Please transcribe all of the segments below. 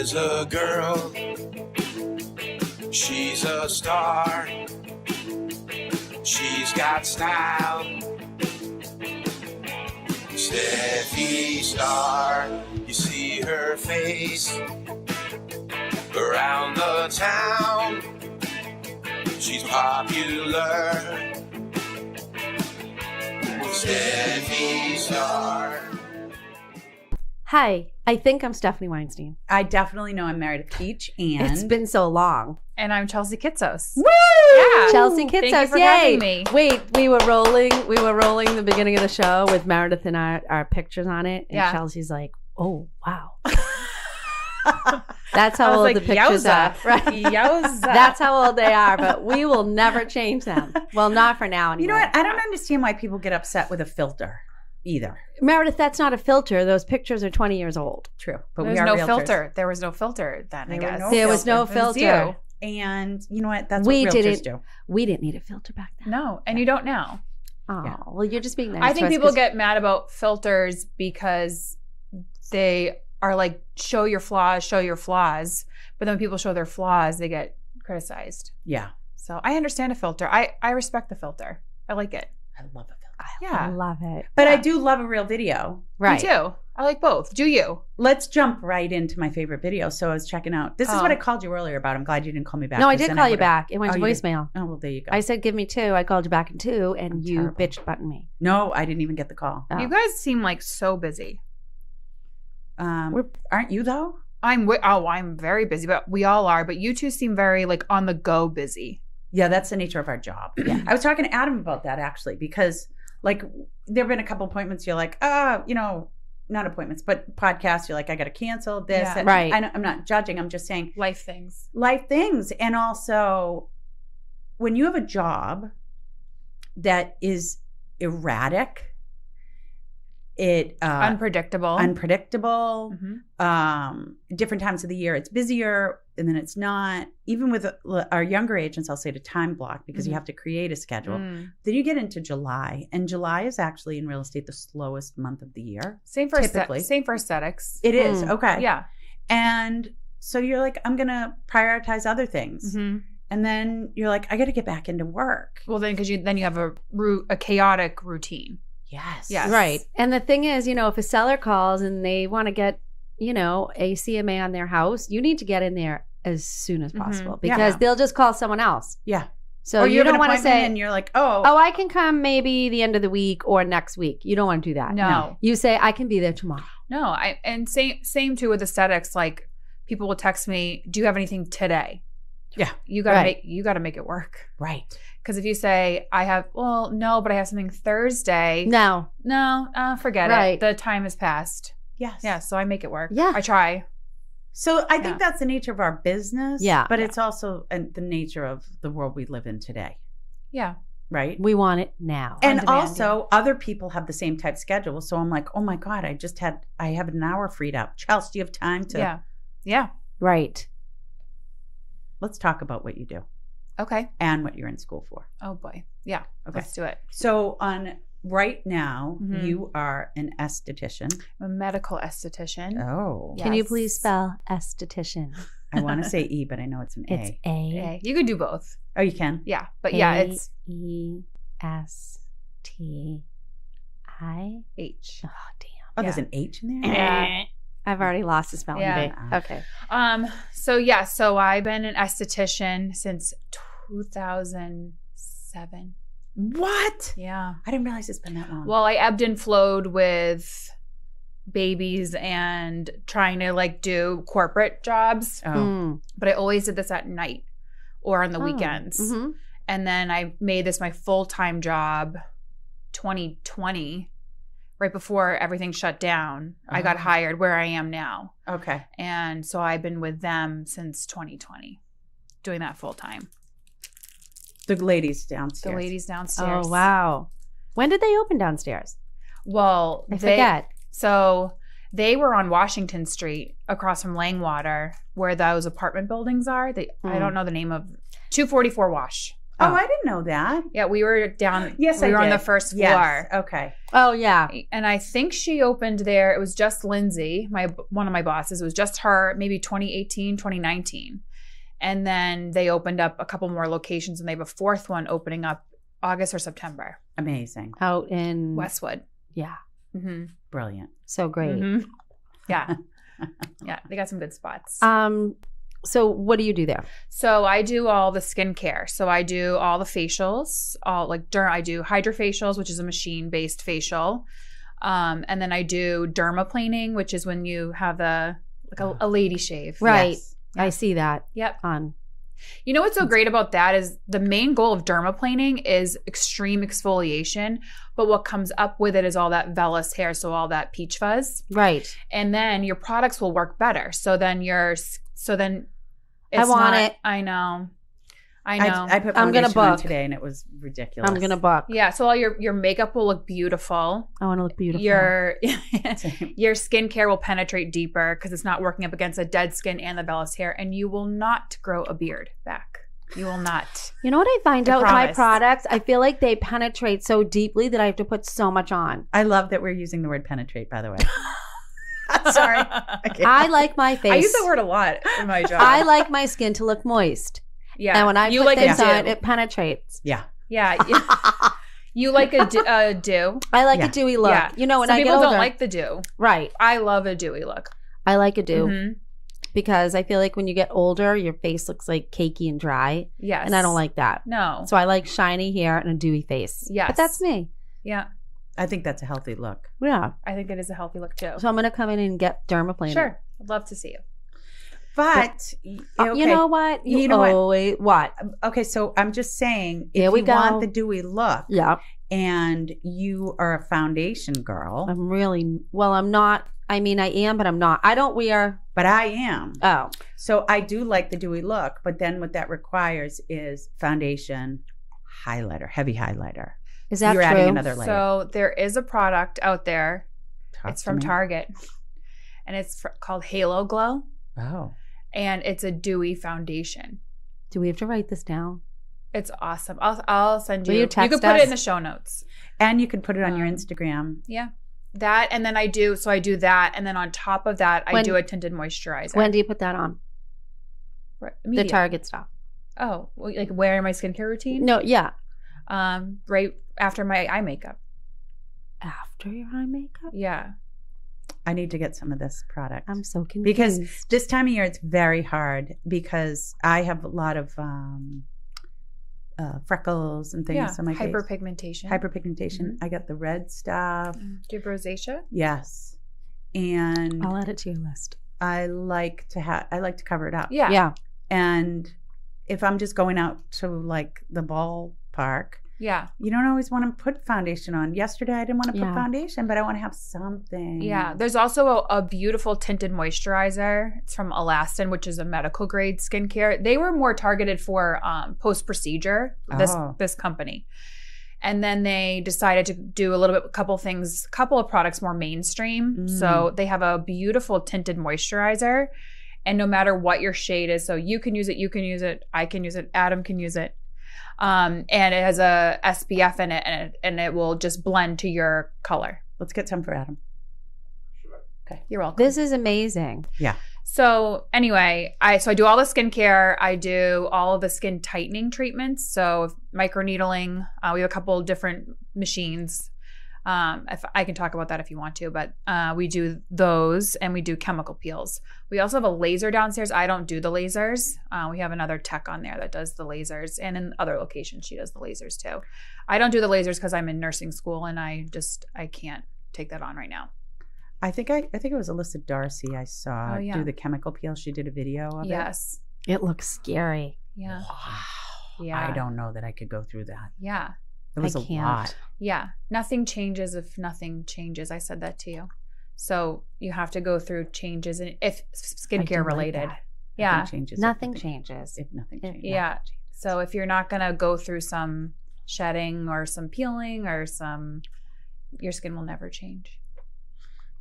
There's a girl, she's a star. She's got style. Steffi Star, you see her face around the town. She's popular. Steffi Star. Hi, I think I'm Stephanie Weinstein. I definitely know I'm Meredith Keach, and It's been so long. And I'm Chelsea Kitsos. Woo! Yeah. Chelsea Kitsos, Thank you for yay! having me. Wait, we were rolling the beginning of the show with Meredith and our pictures on it, and Yeah. Chelsea's like, "Oh wow." That's how I was old like, the pictures yowza. are. Right? Yowza. That's how old they are, but we will never change them. Well, not for now anymore. You know what? I don't understand why people get upset with a filter either. Meredith, that's not a filter. Those pictures are 20 years old. True, but There's we are no realtors. filter. There was no filter then, I There were guess. no There was no It was filter. you. And you know what? That's We what realtors didn't- do. We didn't need a filter back then. No, and you don't now. Oh, Yeah. well, you're just being nice. I to think us people 'cause- get mad about filters because they are like, show your flaws. But then when people show their flaws, they get criticized. Yeah, So I understand a filter. I respect the filter. I like it. I love a filter. I Yeah. love it. But I Yeah. do love a real video. Right. Me too. I like both. Do you? Let's jump right into my favorite video. So I was checking out. This is what Oh. I called you earlier about. I'm glad you didn't call me back. No, I 'cause did then call you would've- back. It went to Oh, you did? voicemail. Oh, well, there you go. I said, give me 2. I called you back in 2, and I'm you terrible. bitch buttoned me. No, I didn't even get the call. Oh. You guys seem like so busy. Aren't you though? I'm very busy, but we all are. But you two seem very like on the go busy. Yeah, that's the nature of our job. Yeah. I was talking to Adam about that actually, because like there have been a couple appointments you're like, not appointments, but podcasts, you're like, I got to cancel this. Yeah. And Right. I'm not judging. I'm just saying Life things. life things. And also when you have a job that is erratic, Unpredictable. unpredictable, Mhm. different times of the year it's busier and then it's not. Even with our younger agents, I'll say to time block because you have to create a schedule. Mm. Then you get into July, and July is actually in real estate the slowest month of the year. Same for Typically. same for aesthetics. It is. Mm. Okay. Yeah. And so you're like, I'm going to prioritize other things. hmm And then you're like, I got to get back into work. Well, then because you have a chaotic routine. Yes. Yes. Right. And the thing is, if a seller calls and they want to get, a CMA on their house, you need to get in there as soon as possible Yeah. because they'll just call someone else. Yeah. So Or you have don't an want to appointment say, and you're like, oh, I can come maybe the end of the week or next week. You don't want to do that. No. You say, I can be there tomorrow. No. And same too with aesthetics. Like people will text me, "Do you have anything today?" Yeah. You gotta Right. make it work. right. Because if you say, no, but I have something Thursday. No. Forget Right. it. The time has passed. Yes. Yeah, so I make it work. Yeah. I try. So I think Yeah. that's the nature of our business. Yeah. But Yeah. it's also the nature of the world we live in today. Yeah. Right. We want it now. And demand, also other people have the same type schedule. So I'm like, oh my God, I have an hour freed up. Chelsea, do you have time to? Yeah. Yeah. Right. Let's talk about what you do Okay. and what you're in school for. Oh boy. Yeah. Okay. Let's do it. So right now, Mhm. you are an esthetician. I'm a medical esthetician. Oh. Yeah. Can you Yes. please spell esthetician? I want to say E, but I know it's an It's A. Okay. You could do both. Oh, you can? Yeah. But yeah, it's AESTI. H. Oh, damn. Oh, there's Yeah. an H in there? Yeah. I've already lost the spelling Yeah. bee. Okay. So I've been an esthetician since 2007. What? Yeah. I didn't realize it's been that long. Well, I ebbed and flowed with babies and trying to like do corporate jobs, oh. but I always did this at night or on the weekends. Mm-hmm. And then I made this my full-time job 2020, right before everything shut down. I got Oh. hired where I am now. Okay. And so I've been with them since 2020, doing that full-time. The ladies downstairs. The ladies downstairs. Oh, wow. When did they open downstairs? Well, I forget. So they were on Washington Street across from Langwater, where those apartment buildings are. I don't know the name of 244 Wash. Oh, I didn't know that. Yeah, we were down. Yes, we I were on did. the first floor. Yes. Okay. Oh, yeah. And I think she opened there. It was just Lindsay, one of my bosses. It was just her, maybe 2018, 2019. And then they opened up a couple more locations, and they have a fourth one opening up August or September. Amazing. Out in Westwood. Yeah. Mm-hmm. Brilliant. So great. Mm-hmm. Yeah. Yeah. They got some good spots. So what do you do there? So I do all the skincare. So I do all the facials, I do hydrofacials, which is a machine-based facial. And then I do dermaplaning, which is when you have a lady shave. Right. Yes. I see that. Yep. On. You know what's so great about that is the main goal of dermaplaning is extreme exfoliation, but what comes up with it is all that vellus hair, so all that peach fuzz. Right. And then your products will work better. So then it's want not, it. I know. I put I'm gonna foundation on book today, and it was ridiculous. I'm going to book. Yeah, so all your makeup will look beautiful. I want to look beautiful. Your skincare will penetrate deeper because it's not working up against the dead skin and the vellus hair, and you will not grow a beard back. You will not. You know what I find out with my promise. products? I feel like they penetrate so deeply that I have to put so much on. I love that we're using the word penetrate, by the way. Sorry. Okay. I like my face. I use that word a lot in my job. I like my skin to look moist. Yeah. And when I you put like things a on, dew. it penetrates. Yeah. Yeah. You like a dew. I like Yeah. a dewy look. Yeah. You know, when Some I get people older. don't like the dew. Right. I love a dewy look. I like a dew Mhm. because I feel like when you get older, your face looks like cakey and dry. Yes. And I don't like that. No. So I like shiny hair and a dewy face. Yes. But that's me. Yeah. I think that's a healthy look. Yeah. I think it is a healthy look too. So I'm going to come in and get dermaplaning. Sure. I'd love to see you. But okay. You know what? You know what? What? Okay, so I'm just saying, Here if we you go. want the dewy look, Yeah. and you are a foundation girl, I'm really, well, I'm not. I mean, I am, but I'm not. I don't wear. but I am. Oh. So I do like the dewy look, but then what that requires is foundation, highlighter, heavy highlighter. Is that You're true? adding another layer. So there is a product out there. Talk It's to from me. Target, and it's called Halo Glow, Oh. and it's a dewy foundation. Do we have to write this down? It's awesome. I'll send you. Will you You text can put it us? in the show notes. And you could put it on your Instagram. Yeah, that, and then I do that, and then on top of that, I When- do a tinted moisturizer. When do you put that on? Right, The immediate. Target stuff. Oh, well, like where in my skincare routine? No, yeah. Right after my eye makeup. After your eye makeup? Yeah. I need to get some of this product. I'm so confused. Because this time of year it's very hard because I have a lot of freckles and things Yeah. on my face. Hyperpigmentation. Hyperpigmentation. I got the red stuff. Do you have rosacea? Yes. And I'll add it to your list. I like to cover it up. Yeah. Yeah. And if I'm just going out to like the ballpark, Yeah. you don't always want to put foundation on. Yesterday I didn't want to put Yeah. foundation, but I want to have something. Yeah. There's also a beautiful tinted moisturizer. It's from Elastin, which is a medical grade skincare. They were more targeted for post procedure, this company. And then they decided to do a couple of products more mainstream. So they have a beautiful tinted moisturizer. And no matter what your shade is, so you can use it, I can use it, Adam can use it. And it has a SPF in it, and it will just blend to your color. Let's get some for Adam. You're welcome. This is amazing. Yeah. So anyway, I do all the skincare. I do all of the skin tightening treatments. So microneedling. We have a couple of different machines. If I can talk about that if you want to, but we do those, and we do chemical peels. We also have a laser downstairs. I don't do the lasers. We have another tech on there that does the lasers, and in other locations she does the lasers too. I don't do the lasers because I'm in nursing school, and I can't take that on right now. I think it was Alyssa Darcy I saw do the chemical peel. She did a video of it. Yes. It looks scary. Yeah. Wow. Yeah. I don't know that I could go through that. Yeah. It was I a can't. lot. Yeah. Nothing changes if nothing changes. I said that to you. So you have to go through changes, and if I do skincare like related. that. Yeah. Nothing changes. Nothing changes. If nothing changes. Yeah. So if you're not going to go through some shedding or some peeling or your skin will never change.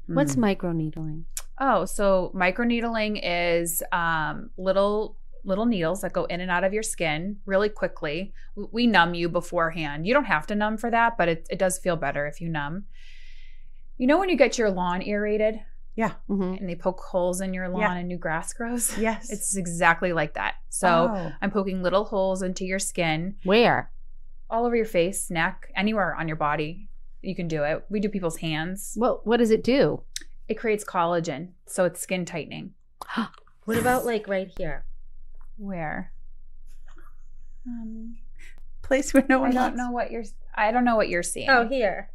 What's microneedling? Oh, so microneedling is little little needles that go in and out of your skin really quickly. We numb you beforehand. You don't have to numb for that, but it does feel better if you numb. You know when you get your lawn aerated? Yeah. Mhm. And they poke holes in your lawn and new grass grows? Yes. It's exactly like that. So I'm poking little holes into your skin. Where? All over your face, neck, anywhere on your body. You can do it. We do people's hands. What does it do? It creates collagen, so it's skin tightening. What about like right here? Where? Place where no one I don't wants. know what you're seeing. Oh, here.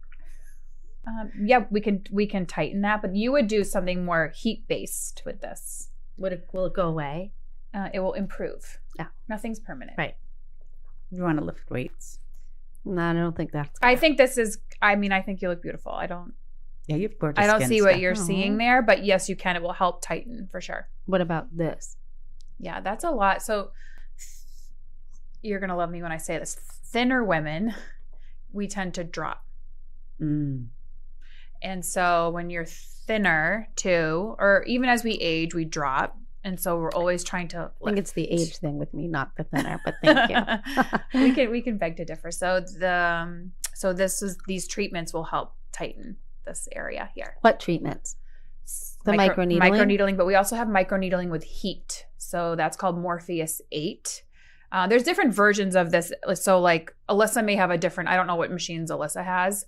Yeah, we can tighten that, but you would do something more heat based with this. Will it go away? It will improve. Yeah. Nothing's permanent. Right. You want to lift weights? No, I don't think that's. I think this is. I mean, I think you look beautiful. I don't Yeah, you have gorgeous skin, see what Steph. you're seeing there, but yes, you can. It will help tighten for sure. What about this? Yeah, that's a lot. So you're gonna love me when I say this. Thinner women, we tend to drop. And so when you're thinner too, or even as we age, we drop. And so we're always trying to I think it's the age thing with me, not the thinner, but thank you. we can beg to differ. So these treatments will help tighten this area here. What treatments? The microneedling? Microneedling, but we also have microneedling with heat. So that's called Morpheus 8. There's different versions of this. So like Alyssa may have a different, I don't know what machines Alyssa has,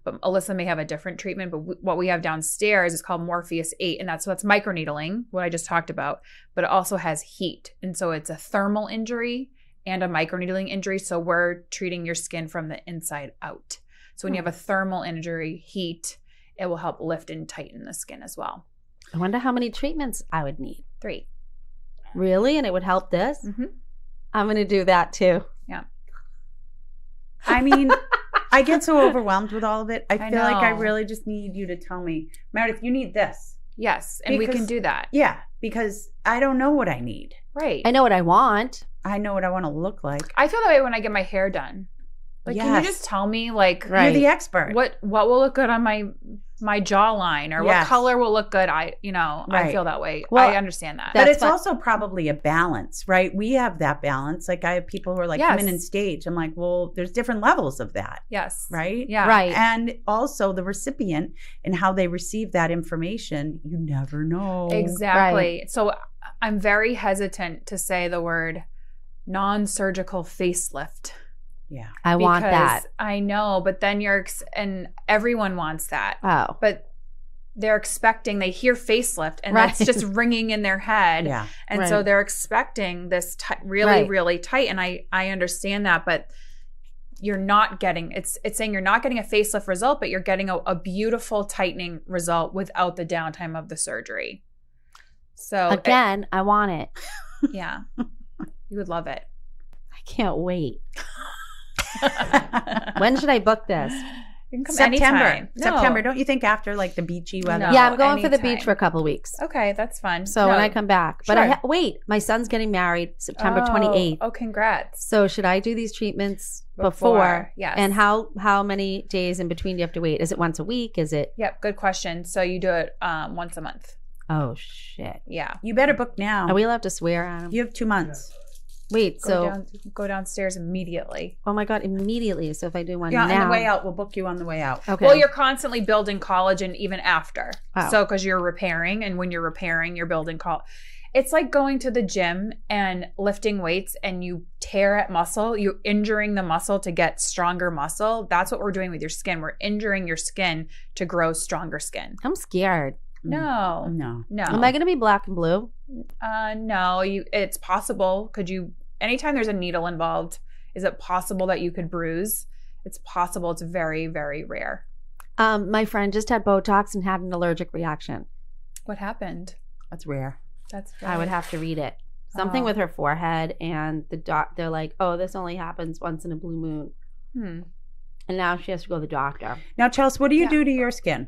but Alyssa may have a different treatment. But what we have downstairs is called Morpheus 8. And that's microneedling, what I just talked about, but it also has heat. And so it's a thermal injury and a microneedling injury. So we're treating your skin from the inside out. So when you have a thermal injury, heat, it will help lift and tighten the skin as well. I wonder how many treatments I would need. 3. Really? And it would help this? Mm-hmm. I'm going to do that too. Yeah. I mean, I get so overwhelmed with all of it. I feel like I know. really just need you to tell me, Meredith, you need this. Yes. And we can Because- do that. Yeah, because I don't know what I need. Right. I know what I want. I know what I want to look like. I feel that way when I get my hair done. Like, can you Yes. just tell me, like, Right. You're the expert. what will look good on my jawline, or what Yes. color will look good? I Right. feel that way. Well, I understand that. But That's it's fine. also probably a balance, right? We have that balance. Like I have people who are like coming in Yes. stage. I'm like, well, there's different levels of that, Yes. right? Yeah. Right. And also the recipient and how they receive that information, you never know. Exactly. So I'm very hesitant to say the word non-surgical facelift. Yeah. I want that. Because I know, but then and everyone wants that. Oh. But they're expecting, they hear facelift and Right. that's just ringing in their head. Yeah. And Right. so they're expecting this really, Right. really tight. And I understand that, but you're not getting, it's saying you're not getting a facelift result, but you're getting a beautiful tightening result without the downtime of the surgery. So Again, I want it. yeah, you would love it. I can't wait. When should I book this? You can come September. anytime. No. September. Don't you think after like the beachy weather? No. Yeah, I'm going for the anytime. beach for a couple of weeks. Okay, that's fun. So No. when I come back. But Sure. wait, my son's getting married September Oh, 28th. Oh, congrats. So should I do these treatments before? Yes. And how many days in between do you have to wait? Is it once a week? Is it? Yep, good question. So you do it once a month. Oh, shit. Yeah. You better book now. Are we allowed to swear at him? You have 2 months. Wait, Go downstairs immediately. oh my God, immediately. So if I do one Yeah, now. on the way out. We'll book you on the way out. Okay. Well, you're constantly building collagen even after. Oh. So because you're repairing, and when you're repairing, you're building collagen. It's like going to the gym and lifting weights and you tear at muscle, you're injuring the muscle to get stronger muscle. That's what we're doing with your skin. We're injuring your skin to grow stronger skin. I'm scared. No. No. No. Am I going to be black and blue? No, it's possible. Could you, anytime there's a needle involved, is it possible that you could bruise? It's possible. It's very, very rare. My friend just had Botox and had an allergic reaction. What happened? That's rare. That's I would have to read it. Something Oh. with her forehead, and they're like, oh, this only happens once in a blue moon. And now she has to go to the doctor. Now, Chelsea, what do you Yeah. do to your skin?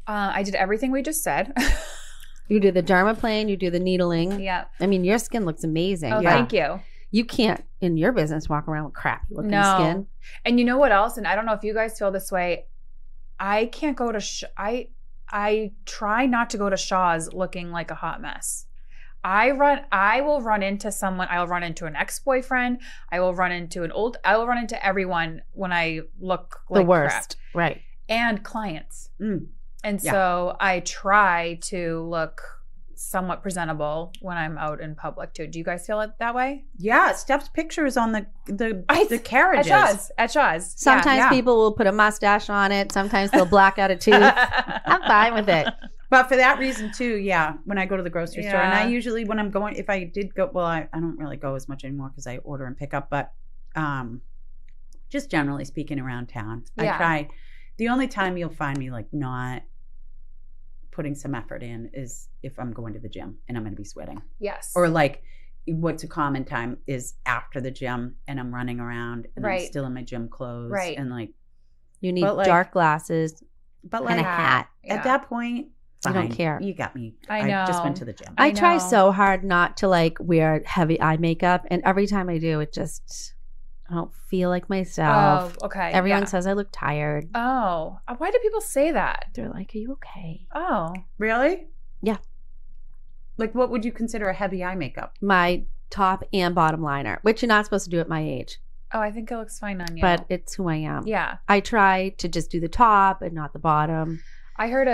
I did everything we just said. You do the dermaplane, you do the needling. Yeah. I mean, your skin looks amazing. Oh, Yeah. thank you. You can't, in your business, walk around with crappy looking No. skin. And you know what else? And I don't know if you guys feel this way. I can't go to I try not to go to Shaw's looking like a hot mess. I will run into someone. I will run into an ex-boyfriend. I will run into everyone when I look like the worst. crap. Right. And clients. Mm. And so I try to look somewhat presentable when I'm out in public too. Do you guys feel it that way? Yeah, Steph's picture is on the carriages. At Shaw's. Sometimes people will put a mustache on it. Sometimes they'll black out a tooth. I'm fine with it. But for that reason too, yeah, when I go to the grocery store, and Yeah. I usually, when I'm going, if I did go, well, I don't really go as much anymore because I order and pick up, but just generally speaking around town, Yeah. I try. The only time you'll find me like not putting some effort in is if I'm going to the gym and I'm going to be sweating. Yes. Or like what's a common time is after the gym and I'm running around and I'm Right. still in my gym clothes. Right. And like, You need But, like- dark glasses but and a like hat. Yeah. at that point, You don't fine. care. You got me. I just know. went to the gym. I I try know. so hard not to like wear heavy eye makeup, and every time I do, it just I don't feel like myself. Oh, okay. Everyone yeah. says I look tired. Oh, why do people say that? They're like, "Are you okay?" Oh, Really? Yeah. Like what would you consider a heavy eye makeup? My top and bottom liner, which you're not supposed to do at my age, I think it looks fine on you. but it's who I am. yeah, I try to just do the top and not the bottom. I heard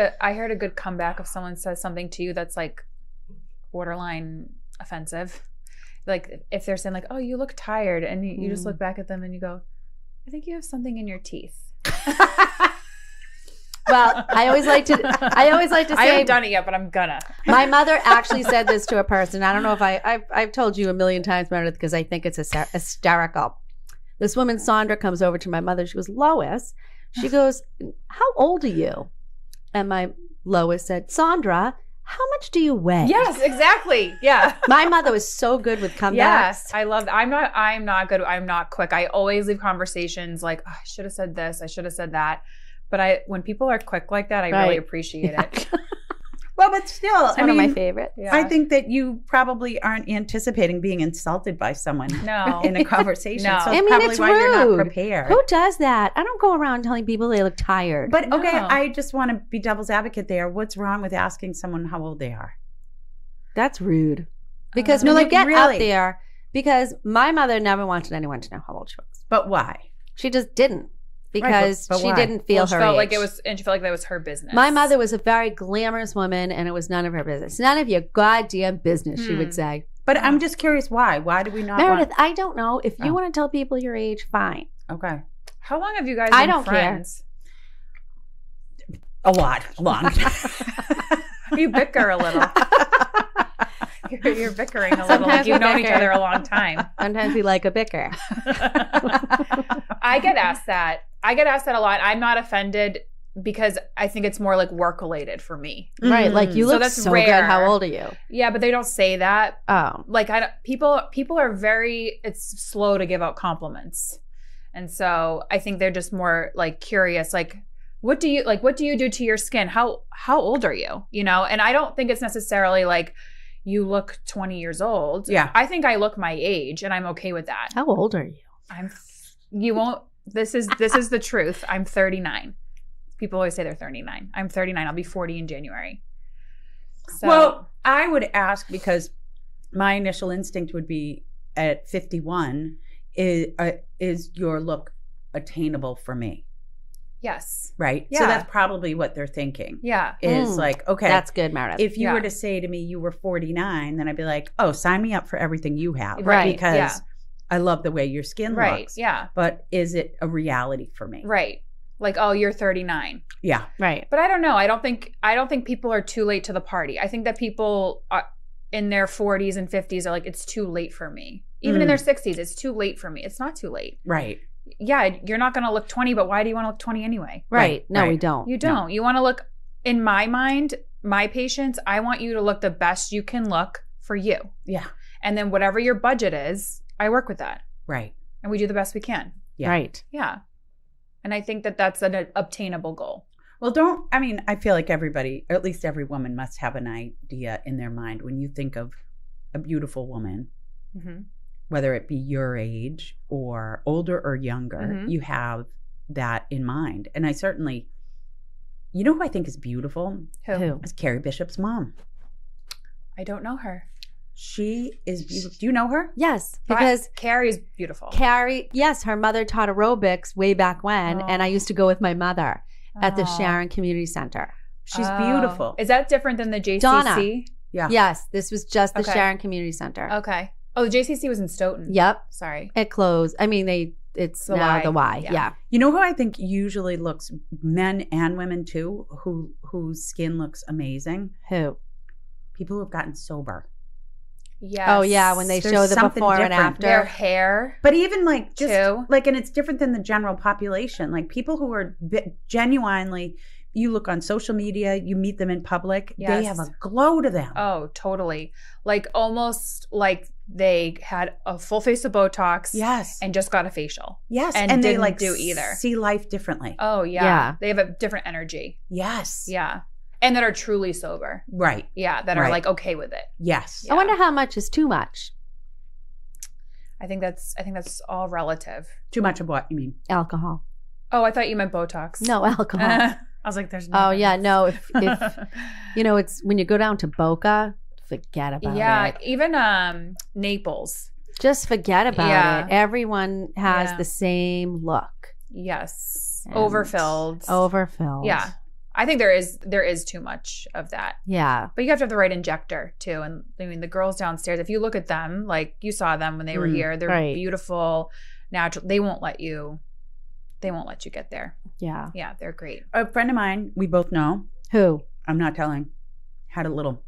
a good comeback if someone says something to you that's like borderline offensive. Like if they're saying like, "Oh, you look tired," and you just look back at them and you go, "I think you have something in your teeth." Well, I always like to say I haven't done it yet, but I'm gonna. my mother actually said this to a person. I don't know if I've told you a million times, Meredith, because I think it's hysterical. This woman, Sandra, comes over to my mother. She goes, "Lois," she goes, "How old are you?" And my Lois said, "Sandra, how much do you weigh?" Yes, exactly. Yeah. My mother was so good with comebacks. Yes, I love that. I'm not good. I'm not quick. I always leave conversations like, oh, I should have said this. I should have said that. But when people are quick like that, I really Right. appreciate it. Well, but still, It's one of my favorites. Yeah. I think that you probably aren't anticipating being insulted by someone No. in a conversation. No. So I it's mean, probably it's why you're not rude. prepared. Who does that? I don't go around telling people they look tired. But okay, No. I just want to be devil's advocate there. What's wrong with asking someone how old they are? That's rude. Because No, when you like, get really. out there, because my mother never wanted anyone to know how old she was. But why? She just didn't. Because but she why? didn't feel Well, she her felt age. like it was, and she felt like that was her business. My mother was a very glamorous woman, and it was none of her business. None of your goddamn business, she would say. But I'm just curious why. Why do we not Meredith, want... I don't know. If you Oh. want to tell people your age, fine. Okay. How long have you guys I been don't care. friends? A lot. Long. You bicker a little. You're bickering a little. Sometimes Like you've we known each bicker. other a long time. Sometimes we like a bicker. I get asked that. I get asked that a lot. I'm not offended because I think it's more like work related for me. Right. Like, you So look that's so rare. good. How old are you? Yeah, but they don't say that. Oh. Like people are very, it's slow to give out compliments. And so I think they're just more like curious, like, what do you do to your skin? How old are you? You know? And I don't think it's necessarily like you look 20 years old. Yeah. I think I look my age and I'm okay with that. How old are you? This is the truth. I'm 39. People always say they're 39. I'm 39. I'll be 40 in January. So, Well, I would ask because my initial instinct would be at 51, is your look attainable for me? yes. Right? Yeah. So that's probably what they're thinking. Yeah. Is Mm. like, okay, That's good, Meredith. if you Yeah. were to say to me you were 49, then I'd be like, oh, sign me up for everything you have. Right, Because yeah. I love the way your skin Right. looks. Yeah. But is it a reality for me? Right. Like, oh, you're 39. Yeah. right. But I don't know. I don't think people are too late to the party. I think that people are in their 40s and 50s are like, it's too late for me. Even in their 60s, it's too late for me. It's not too late. Right. Yeah, you're not going to look 20, but why do you want to look 20 anyway? Right. No, right. we don't. You don't. You want to look, in my mind, my patients, I want you to look the best you can look for you. Yeah. And then whatever your budget is, I work with that. Right. And we do the best we can. Yeah. Right. Yeah. And I think that that's an obtainable goal. Well, I feel like everybody, or at least every woman, must have an idea in their mind when you think of a beautiful woman, Mm-hmm. whether it be your age or older or younger, Mhm. you have that in mind. And I certainly, you know who I think is beautiful? Who? Is Carrie Bishop's mom. I don't know her. She is beautiful. Do you know her? Yes, because Carrie's beautiful. Carrie, yes, her mother taught aerobics way back when, and I used to go with my mother at the Sharon Community Center. She's beautiful. Is that different than the JCC? Donna. Yeah. Yes, this was just the Okay. Sharon Community Center. Okay. Oh, the JCC was in Stoughton. Yep. Sorry. It closed. I mean, it's The now Y. the Y. Yeah. Yeah. You know who I think usually looks, men and women too, whose skin looks amazing? Who? People who have gotten sober. Yes. Oh, yeah, when they There's show the something before and different. after. Their hair. But even like just Too. like, and it's different than the general population. Like people who are genuinely, you look on social media, you meet them in public, they Yes. have a glow to them. Oh, totally. Like almost like they had a full face of Botox. Yes. And just got a facial. Yes. and they didn't like do either. see life differently. Oh, yeah. Yeah. They have a different energy. Yes. Yeah. And that are truly sober. Right. Yeah. That are Right. like okay with it. Yes. Yeah. I wonder how much is too much. I think that's all relative. Too much of what you mean? Alcohol. Oh, I thought you meant Botox. No alcohol. I was like, there's no. Oh yeah, no. If it's when you go down to Boca, forget about yeah, it. even Naples. Just forget about Yeah. it. Everyone has Yeah. the same look. Yes. And Overfilled. Overfilled. Yeah. I think there is too much of that. Yeah. But you have to have the right injector too. And I mean, the girls downstairs, if you look at them, like you saw them when they were here, they're right. beautiful, natural. They won't let you get there. Yeah. Yeah, they're great. A friend of mine, we both know, Who? I'm not telling, had a little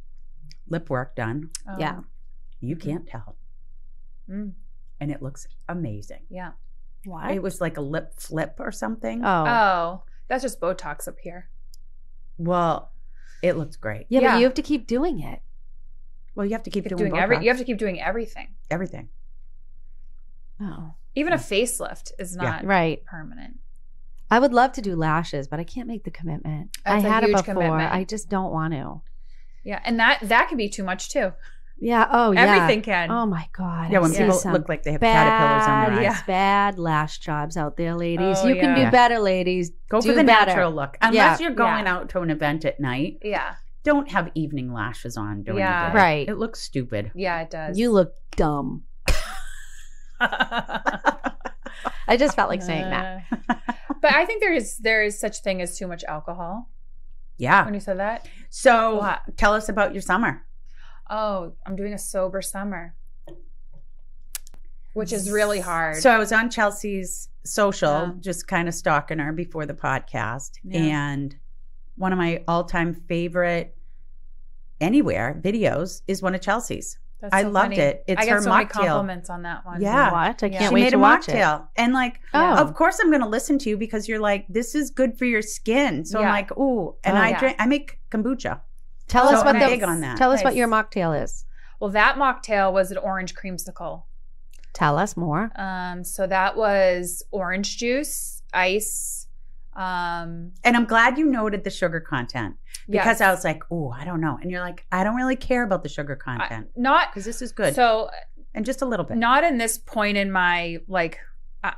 lip work done. Yeah. You can't tell. Mm, And it looks amazing. yeah. What? It was like a lip flip or something. Oh. That's just Botox up here. Well, it looks great. Yeah, Yeah. but you have to keep doing it. Well, you have to keep You doing have to keep doing everything. everything. Oh. Even a facelift is not Right. permanent. I would love to do lashes, but I can't make the commitment. That's I a had it huge before. commitment. I just don't want to. Yeah, and that can be too much too. Yeah. Oh, yeah. Everything can. Oh my God. Yeah, I when see people some look like they have caterpillars on their eyes. yeah. bad lash jobs out there, ladies. Oh, You can yeah. do better, ladies. Go do for the better. natural look. Unless Yeah. you're going Yeah. out to an event at night, Yeah. don't have evening lashes on during Yeah. the day. Right. It looks stupid. Yeah, it does. You look dumb. I just felt like saying that. But I think there is such thing as too much alcohol. Yeah. When you said that. So What? tell us about your summer. Oh, I'm doing a sober summer, which is really hard. So I was on Chelsea's social, Yeah. just kind of stalking her before the podcast. Yeah. And one of my all-time favorite anywhere videos is one of Chelsea's. That's I so loved funny. it. It's I get her so many mocktail. compliments on that one. Yeah. What? I Yeah. can't She wait made to a watch it. mocktail. And like, Oh. of course I'm going to listen to you because you're like, this is good for your skin. So I'm Yeah. like, ooh. And Oh. I make kombucha. Tell Oh, us what I'm nice. big on that. Tell us what Nice. your mocktail is. Well, that mocktail was an orange creamsicle. Tell us more. So that was orange juice, ice. And I'm glad you noted the sugar content because yes. I was like, oh, I don't know. And you're like, I don't really care about the sugar content Not because this is good. so. And just a little bit. Not in this point in my like.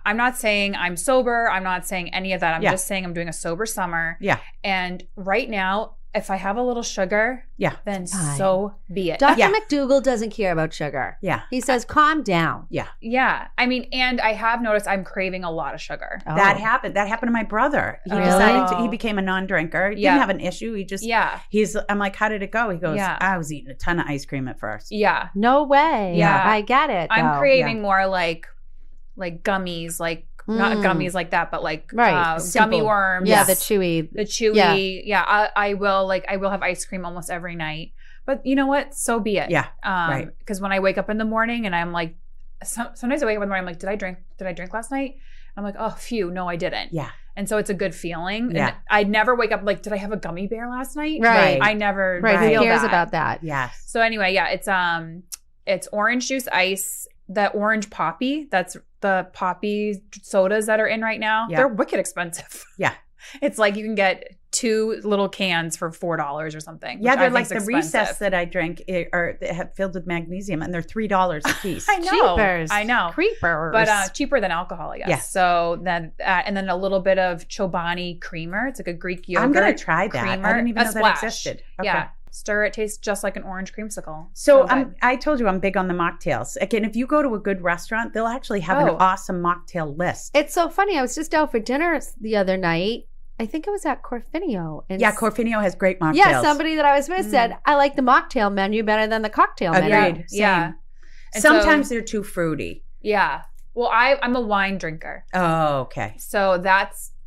I'm not saying I'm sober. I'm not saying any of that. I'm Yeah. just saying I'm doing a sober summer. Yeah. And right now, if I have a little sugar, Yeah. then Fine. so be it. Dr. Yeah. McDougall doesn't care about sugar. Yeah. He says, calm down. Yeah. I mean, and I have noticed I'm craving a lot of sugar. Oh. That happened. That happened to my brother. He Really? decided he became a non-drinker. He Yeah. didn't have an issue. He just, Yeah. I'm like, how did it go? He goes, Yeah. I was eating a ton of ice cream at first. Yeah. No way. Yeah. I get it. I'm though. craving more like gummies, like not Mm. gummies like that, but like Right. gummy Simple. worms. Yeah, Yes. the chewy. The chewy. Yeah. I will have ice cream almost every night. But you know what? So be it. Yeah, right. Because when I wake up in the morning and I'm like, sometimes I wake up in the morning, I'm like, did I drink last night? I'm like, oh, phew, no, I didn't. Yeah. And so it's a good feeling. Yeah. And I'd never wake up like, did I have a gummy bear last night? Right. I never Right. feel Who cares that. about that? Yes. So anyway, yeah, it's orange juice ice, that orange poppy. That's the poppy sodas that are in right now. Yeah. They're wicked expensive. Yeah. It's like you can get 2 little cans for $4 or something. Yeah, which I they're like think's the expensive. recess that I drink are filled with magnesium and they're $3 a piece. I know. Cheapers. I know. Creepers. But cheaper than alcohol, I guess. Yes. So then, and then a little bit of Chobani creamer. It's like a Greek yogurt. I'm going to try that. creamer. I didn't even A know splash. that existed. Okay. Yeah. Stir it, tastes just like an orange creamsicle. So good. I told you I'm big on the mocktails. Again, if you go to a good restaurant, they'll actually have an awesome mocktail list. It's so funny. I was just out for dinner the other night. I think it was at Corfinio. And Corfinio has great mocktails. Yeah, somebody that I was with said, I like the mocktail menu better than the cocktail menu. Agreed. Yeah. And sometimes they're too fruity. Yeah. Well, I'm a wine drinker. Oh, okay. So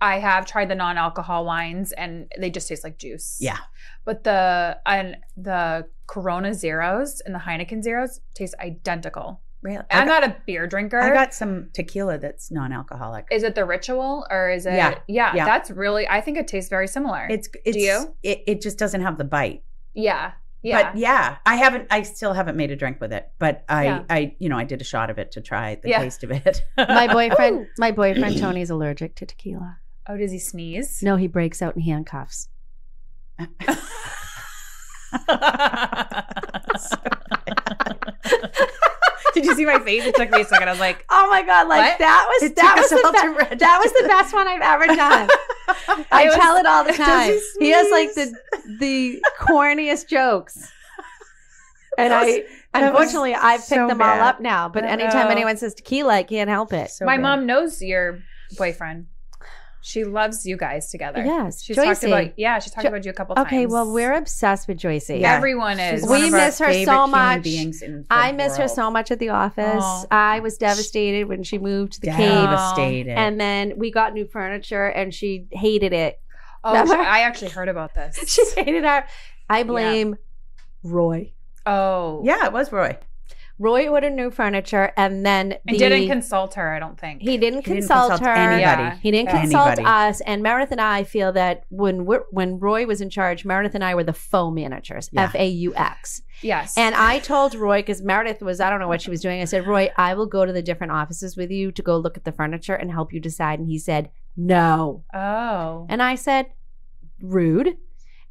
I have tried the non-alcohol wines and they just taste like juice. Yeah. But the Corona Zeros and the Heineken Zeros taste identical. Really? I'm not a beer drinker. I got some tequila that's non-alcoholic. Is it the Ritual or is it? Yeah. That's really, I think it tastes very similar. Do you? It just doesn't have the bite. Yeah. But I still haven't made a drink with it, but I did a shot of it to try the taste of it. My boyfriend Tony's allergic to tequila. Oh, does he sneeze? No, he breaks out in handcuffs. Did you see my face? It took me a second. I was like, "Oh my god!" Like what? that was the best one I've ever done. I tell it all the time. He has like the corniest jokes, and unfortunately I've picked them all up now. But anytime anyone says tequila, I can't help it. My mom knows your boyfriend. She loves you guys together. Yes, she's Joycey. talked about about you a couple times. Okay, well, we're obsessed with Joycey. Yeah. Everyone is. We miss her so much. I miss her world. so much at the office. Oh. I was devastated when she moved to the cave. Devastated. And then we got new furniture, and she hated it. Oh, I actually heard about this. She hated her. I blame Roy. Oh, yeah, it was Roy. Roy ordered new furniture, and then didn't consult her. I don't think he didn't consult her. Anybody. He didn't consult us. And Meredith and I feel that when Roy was in charge, Meredith and I were the faux managers. FAUX. Yes. And I told Roy, because Meredith I don't know what she was doing. I said, Roy, I will go to the different offices with you to go look at the furniture and help you decide. And he said, no. Oh. And I said, rude.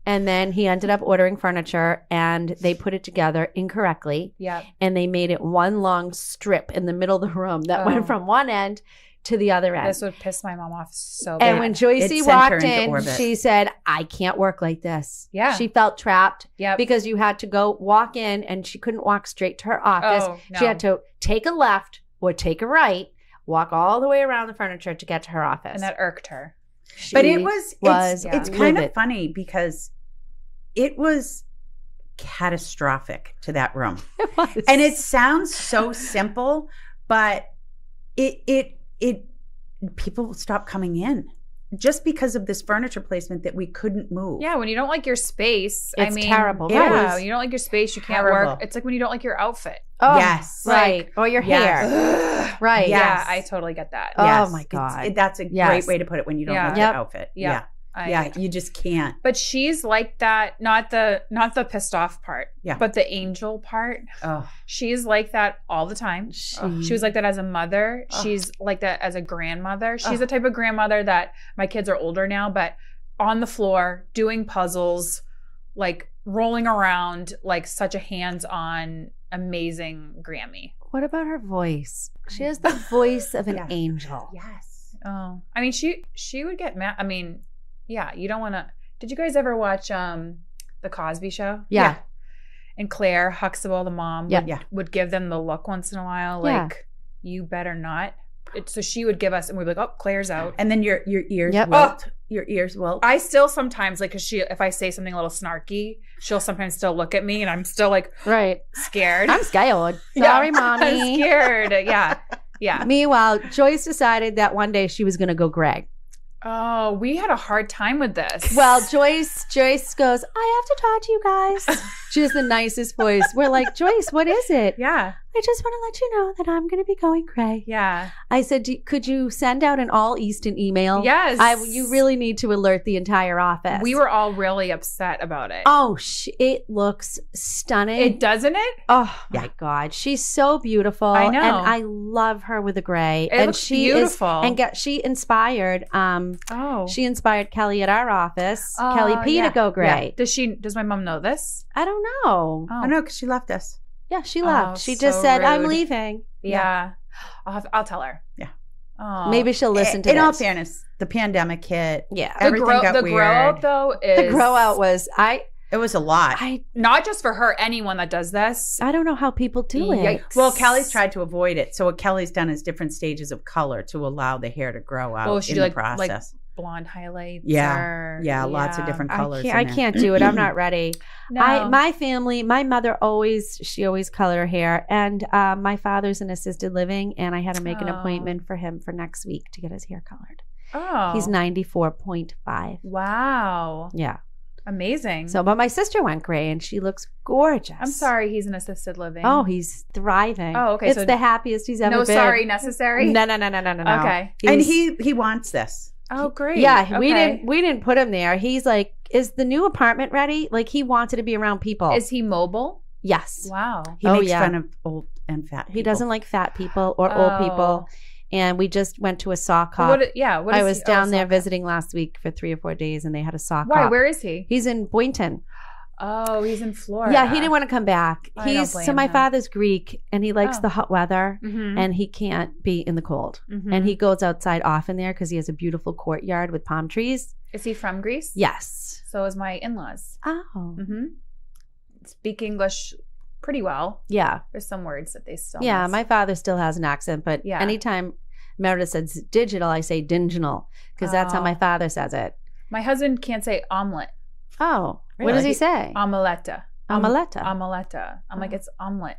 And then he ended up ordering furniture, and they put it together incorrectly. Yeah. And they made it one long strip in the middle of the room that went from one end to the other end. This would piss my mom off so bad. And when Joycey walked in, she said, I can't work like this. Yeah. She felt trapped Yep. because you had to go walk in, and she couldn't walk straight to her office. Oh, no. She had to take a left or take a right, walk all the way around the furniture to get to her office. And that irked her. But it's kind livid. of funny because it was catastrophic to that room. It was. And it sounds so simple, but it people stopped coming in just because of this furniture placement that we couldn't move. Yeah, when you don't like your space, It's terrible. Yeah, when you don't like your space, you can't terrible. work. It's like when you don't like your outfit. Oh, Yes. right. Or your Yes. hair. Right. Yeah, I totally get that. Oh, my God. That's a great way to put it when you don't like your outfit. Yeah. You just can't. But she's like that, not the pissed off part, but the angel part. Oh. She's like that all the time. She was like that as a mother. She's like that as a grandmother. She's the type of grandmother that my kids are older now, but on the floor doing puzzles, like rolling around, like such a hands-on, amazing Grammy. What about her voice? She has the voice of an angel. Yes. Oh, I mean, she would get mad. I mean, yeah, you don't want to. Did you guys ever watch The Cosby Show? Yeah. And Claire Huxtable, the mom, would give them the look once in a while, like, you better not. So she would give us, and we'd be like, oh, Claire's out. And then your ears wilt. Your ears wilt. I still sometimes, like, because if I say something a little snarky, she'll sometimes still look at me, and I'm still, like, scared. I'm scared. Sorry, Mommy. I'm scared. Yeah. Meanwhile, Joyce decided that one day she was going to go Greg. Oh, we had a hard time with this. Well, Joyce goes, I have to talk to you guys. She has the nicest voice. We're like, Joyce, what is it? Yeah. I just want to let you know that I'm going to be going gray. Yeah. I said, could you send out an all Easton email? Yes. You really need to alert the entire office. We were all really upset about it. Oh, it looks stunning. It doesn't it? Oh my God. She's so beautiful. I know. And I love her with the gray. It looks beautiful. She inspired she inspired Kelly at our office, Kelly P, to go gray. Yeah. Does my mom know this? I don't know. I know, because she left us. Yeah, she left. She so just said, rude. I'm leaving. Yeah. I'll tell her. Yeah. Oh. Maybe she'll listen to in this. all fairness, the pandemic hit. Yeah. Everything got the weird. grow out though is the grow out was It was a lot. Not just for her, anyone that does this. I don't know how people do it. Yikes. Well, Kelly's tried to avoid it. So what Kelly's done is different stages of color to allow the hair to grow out she in do the like process. Blonde highlights. Yeah, lots of different colors. I can't do it. I'm not ready. No. My family, my mother always colored her hair, and my father's in assisted living, and I had to make an appointment for him for next week to get his hair colored. Oh. He's 94.5. Wow. Yeah. Amazing. So, but my sister went gray, and she looks gorgeous. I'm sorry, he's in assisted living. Oh, he's thriving. Oh, okay. It's the happiest he's ever been. No sorry necessary? No. Okay. And he wants this. Oh, great. Yeah, okay. we didn't put him there. He's like, is the new apartment ready? Like, he wanted to be around people. Is he mobile? Yes. Wow. He makes fun of old and fat people. He doesn't like fat people or old people. And we just went to a sock hop. I was down there visiting last week for 3 or 4 days, and they had a sock hop. Why? Where is he? He's in Boynton. Oh, he's in Florida. Yeah, he didn't want to come back. My him. father's Greek, and he likes the hot weather, Mm-hmm. and he can't be in the cold. Mm-hmm. And he goes outside often there because he has a beautiful courtyard with palm trees. Is he from Greece? Yes. So is my in-laws. Oh. Mm-hmm. Speak English pretty well. Yeah. There's some words that they still Yeah, miss. my father still has an accent, but anytime Meredith says digital, I say dinginal because that's how my father says it. My husband can't say omelet. Oh, really? What does he say? Omeletta. Omeletta. Omeletta. I'm like, it's omelet.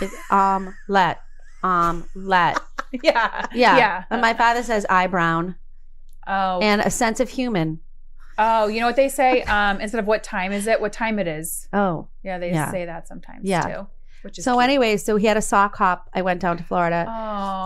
It's omelet. Omelet. Yeah. And my father says eyebrow. Oh. And a sense of human. Oh, you know what they say? Instead of what time is it, what time it is. Oh. Yeah, they say that sometimes too. Which is so cute. anyway, so he had a sock hop. I went down to Florida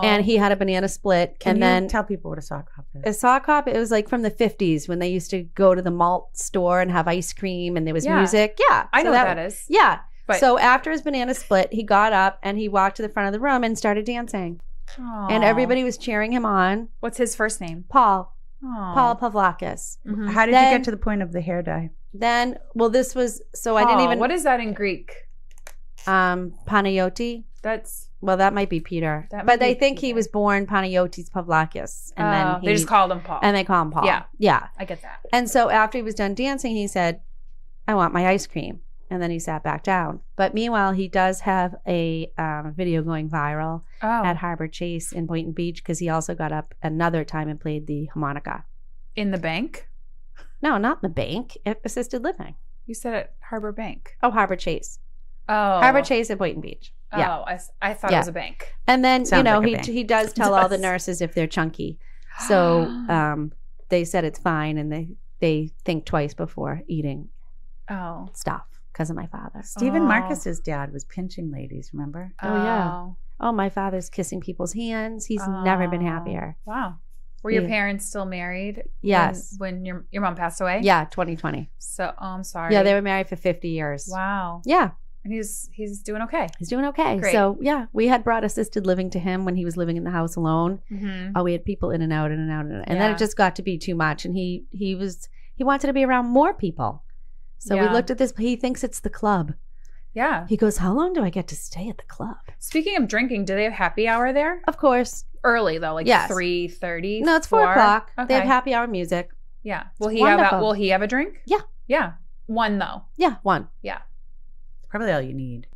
and he had a banana split. Can and you tell people what a sock hop is? A sock hop, it was like from the 50s when they used to go to the malt store and have ice cream and there was music. Yeah. I know what that is. Yeah. But, so after his banana split, he got up and he walked to the front of the room and started dancing. And everybody was cheering him on. What's his first name? Paul. Aww. Paul Pavlakis. Mm-hmm. How did you get to the point of the hair dye? Then, this was, so Paul, I didn't even. What is that in Greek? Panayoti. That might be Peter. But I think he was born Panayotis Pavlakis. And then they just called him Paul. And they call him Paul. Yeah. I get that. And so after he was done dancing, he said, I want my ice cream. And then he sat back down. But meanwhile, he does have a video going viral at Harbor Chase in Boynton Beach because he also got up another time and played the harmonica. In the bank? No, not in the bank. At assisted living. You said at Harbor Bank. Oh, Harbor Chase. Oh. Harbor Chase at Boynton Beach. Yeah. Oh, I thought it was a bank. And then, Sounds like he does tell all the nurses if they're chunky. So they said it's fine and they think twice before eating stuff because of my father. Stephen Marcus's dad was pinching ladies, remember? Oh, yeah. Oh, my father's kissing people's hands. He's never been happier. Wow. Were your parents still married? Yes. When your mom passed away? Yeah, 2020. So, I'm sorry. Yeah, they were married for 50 years. Wow. Yeah. And he's doing okay. He's doing okay. Great. So, yeah, we had brought assisted living to him when he was living in the house alone. Mm-hmm. Oh, we had people in and out. And then it just got to be too much. And he wanted to be around more people. So we looked at this. He thinks it's the club. Yeah. He goes, how long do I get to stay at the club? Speaking of drinking, do they have happy hour there? Of course. Early though, like 3:30. No, it's 4 o'clock. Okay. They have happy hour music. Yeah. Will he have a drink? Yeah. Yeah. One though. Yeah, one. Yeah. Probably all you need.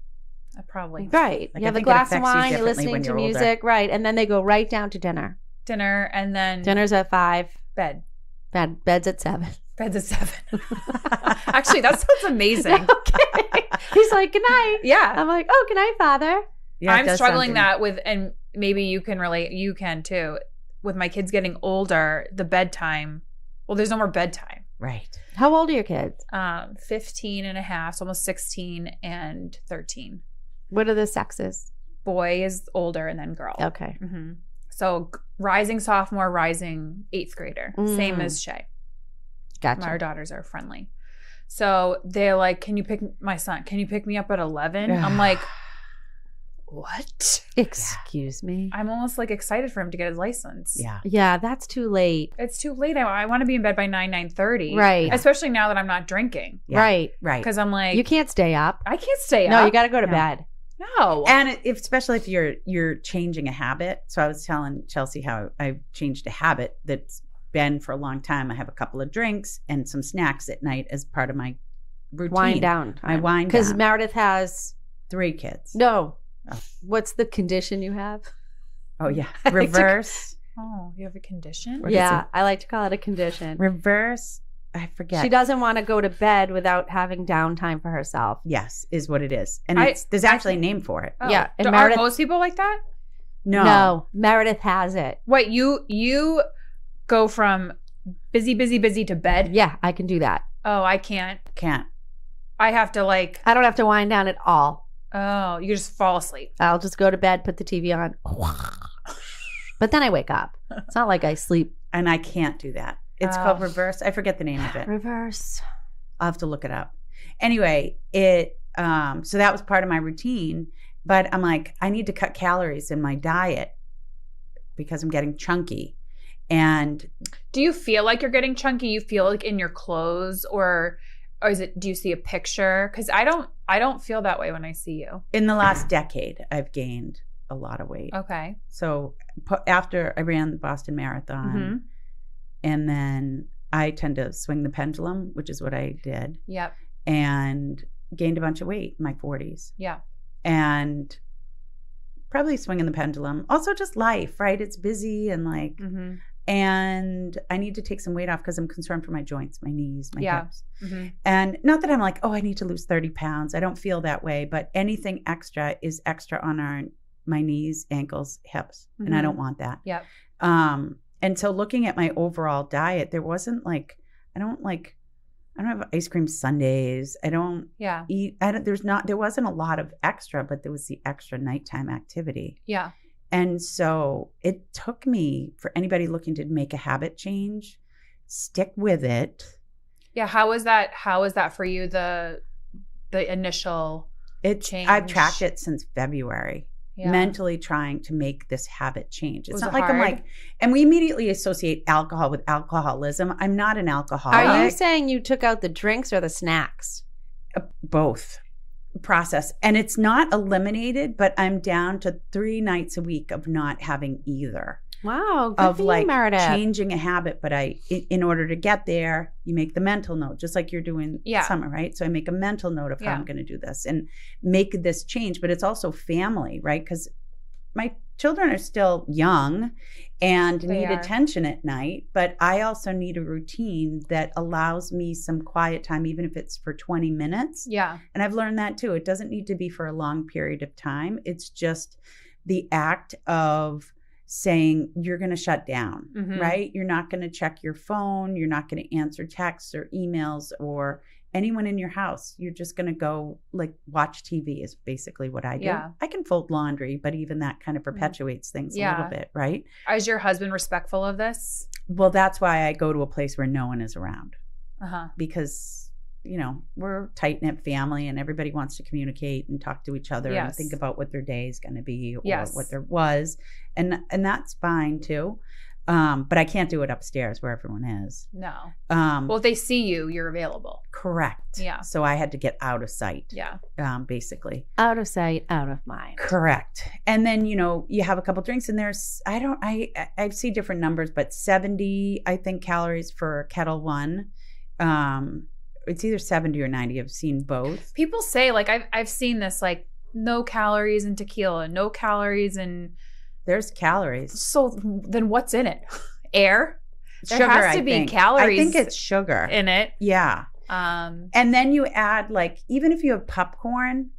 Probably. Right. Like, you have a glass of wine, you're listening to music, right. And then they go right down to dinner. Dinner and then dinner's at 5. Bed's at 7. Bed's at 7. Actually, that sounds amazing. Okay. He's like, good night. Yeah. I'm like, oh, good night, Father. Yeah, I'm struggling that with, and maybe you can relate, you can too, with my kids getting older, the bedtime. Well, there's no more bedtime. Right. How old are your kids? 15 and a half, so almost 16 and 13. What are the sexes? Boy is older and then girl. Okay. Mm-hmm. So rising sophomore, rising 8th grader. Same as Shay. Gotcha. Our daughters are friendly. So they're like, can you pick my son? Can you pick me up at 11? I'm like, what? Excuse me. I'm almost like excited for him to get his license. Yeah. Yeah, that's too late. It's too late. I want to be in bed by 9:30. Right. Especially now that I'm not drinking. Yeah. Right. Because I'm like, you can't stay up. I can't stay up. No, you got to go to bed. No. And especially if you're changing a habit. So I was telling Chelsea how I've changed a habit that's been for a long time. I have a couple of drinks and some snacks at night as part of my routine. Wind down. I wind Because down. Meredith has 3 kids. no. Oh. What's the condition you have? Oh yeah, I like to- reverse. Oh, you have a condition? What is Yeah, it? I like to call it a condition. Reverse. I forget. She doesn't want to go to bed without having downtime for herself. Yes, is what it is, and I- there's actually a name for it. Oh. Yeah, and Are Meredith- most people like that? No, Meredith has it. Wait, you go from busy to bed? Yeah, I can do that. Oh, I can't. can't. I have to like, I don't have to wind down at all. oh, you just fall asleep. I'll just go to bed, put the TV on. But then I wake up. It's not like I sleep. And I can't do that. It's Oh. called reverse. I forget the name of it. Reverse. I'll have to look it up. Anyway, it so that was part of my routine. But I'm like, I need to cut calories in my diet because I'm getting chunky. And Do you feel like you're getting chunky? You feel like in your clothes, or is it? Do you see a picture? Because I don't feel that way when I see you. in the last decade, I've gained a lot of weight. Okay. So after I ran the Boston Marathon, Mm-hmm. and then I tend to swing the pendulum, which is what I did, Yep. and gained a bunch of weight in my 40s. Yeah. And probably swinging the pendulum. Also just life, right? It's busy and like, Mm-hmm. and I need to take some weight off because I'm concerned for my joints, my knees, my Yeah. hips. Mm-hmm. And not that I'm like, oh, I need to lose 30 pounds. I don't feel that way, but anything extra is extra on my knees, ankles, hips. And I Mhm. don't want that. Yep. And so looking at my overall diet, there wasn't like, I don't have ice cream sundaes. I don't Yeah. eat, there wasn't a lot of extra, but there was the extra nighttime activity. Yeah. And so it took me, for anybody looking to make a habit change, stick with it. Yeah. How was that for you? The initial I've Change. tracked it since February. yeah. Mentally trying to make this habit change. It's Was not it like I'm hard? like, and we immediately associate alcohol with alcoholism. I'm not an alcoholic. Are you saying you took out the drinks or the snacks? Both process, and it's not eliminated, but I'm down to 3 nights a week of not having either. Wow, good Of for like you, Meredith. changing a habit, but in order to get there, you make the mental note, just like you're doing Yeah. summer, right? So I make a mental note of how Yeah. I'm going to do this and make this change. But it's also family, right? Because my children are still young and They need are. attention at night, but I also need a routine that allows me some quiet time, even if it's for 20 minutes. Yeah. And I've learned that too. It doesn't need to be for a long period of time. It's just the act of saying you're going to shut down, Mhm. right? You're not going to check your phone. You're not going to answer texts or emails or anyone in your house. You're just going to go like watch TV is basically what I do. Yeah. I can fold laundry, but even that kind of perpetuates things a Yeah. little bit, right? Is your husband respectful of this? Well, that's why I go to a place where no one is around Uh-huh. because we're tight-knit family and everybody wants to communicate and talk to each other and Yes. think about what their day is going to be or Yes. what there was. And that's fine too. But I can't do it upstairs where everyone is. No. Um, Well, if they see you, you're available. correct. Yeah. So I had to get out of sight, Yeah. basically. Out of sight, out of mind. Correct. And then, you have a couple drinks and I see different numbers, but 70, I think, calories for Kettle One. It's either 70 or 90. I've seen both. People say, like, I've seen this, like, no calories in tequila, no calories in. There's calories. So then what's in it? Air? There Sugar, has to I be think. calories I think it's sugar. in it. Yeah. And then you add, like, even if you have popcorn,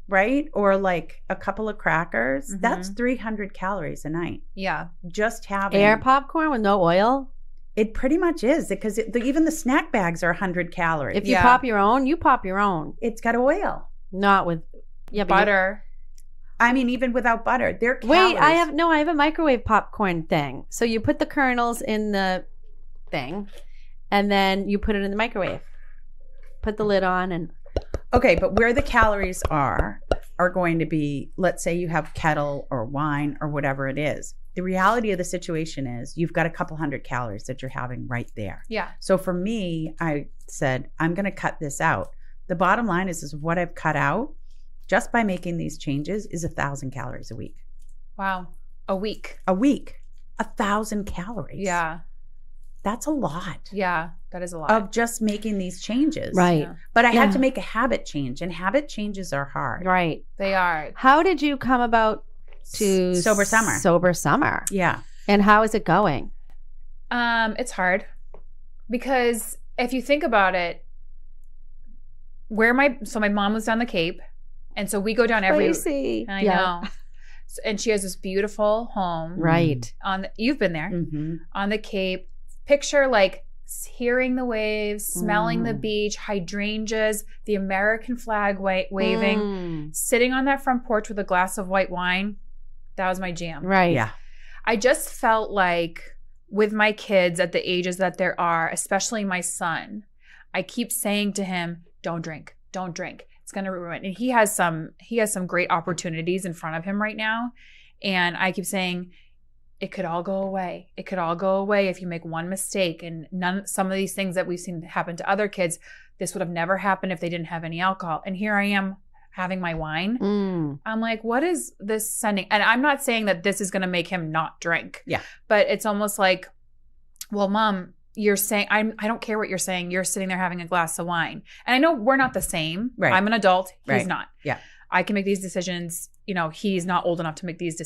right? Or like a couple of crackers, Mhm. that's 300 calories a night. Yeah. Just having Air popcorn with no oil. It pretty much is because even the snack bags are 100 calories. If you Yeah. pop your own, you pop your own. It's got oil. Not with but you- Butter. I mean, even without butter, they're Wait, calories. I have a microwave popcorn thing. So you put the kernels in the thing, and then you put it in the microwave. Put the lid on, and Okay, but where the calories are going to be, let's say you have kettle or wine or whatever it is. The reality of the situation is you've got a couple hundred calories that you're having right there. Yeah. So for me, I said, I'm going to cut this out. The bottom line is what I've cut out just by making these changes is 1,000 calories a week. Wow. A week. A week, 1,000 calories. Yeah. that's a lot. Yeah, that is a lot. Of just making these changes. Right. Yeah. But I had to make a habit change, and habit changes are hard. Right. They are. How did you come about to Sober summer? Sober summer. Yeah. And how is it going? It's hard because if you think about it, my mom lives down the Cape, and so we go down Crazy. I know. And she has this beautiful home. Right. You've been there. Mm-hmm. On the Cape. Picture like hearing the waves, smelling the beach, hydrangeas, the American flag waving, sitting on that front porch with a glass of white wine. That was my jam. Right. Yeah. I just felt like with my kids at the ages that there are, especially my son, I keep saying to him, don't drink. It's going to ruin. And he has some great opportunities in front of him right now. And I keep saying, it could all go away. It could all go away if you make one mistake. And some of these things that we've seen happen to other kids, this would have never happened if they didn't have any alcohol. And here I am having my wine. I'm like, what is this sending? And I'm not saying that this is going to make him not drink. Yeah. But it's almost like, well, Mom, you're saying, I don't care what you're saying. You're sitting there having a glass of wine. And I know we're not the same. Right. I'm an adult. He's Right. not. Yeah. I can make these decisions. You know, he's not old enough to make these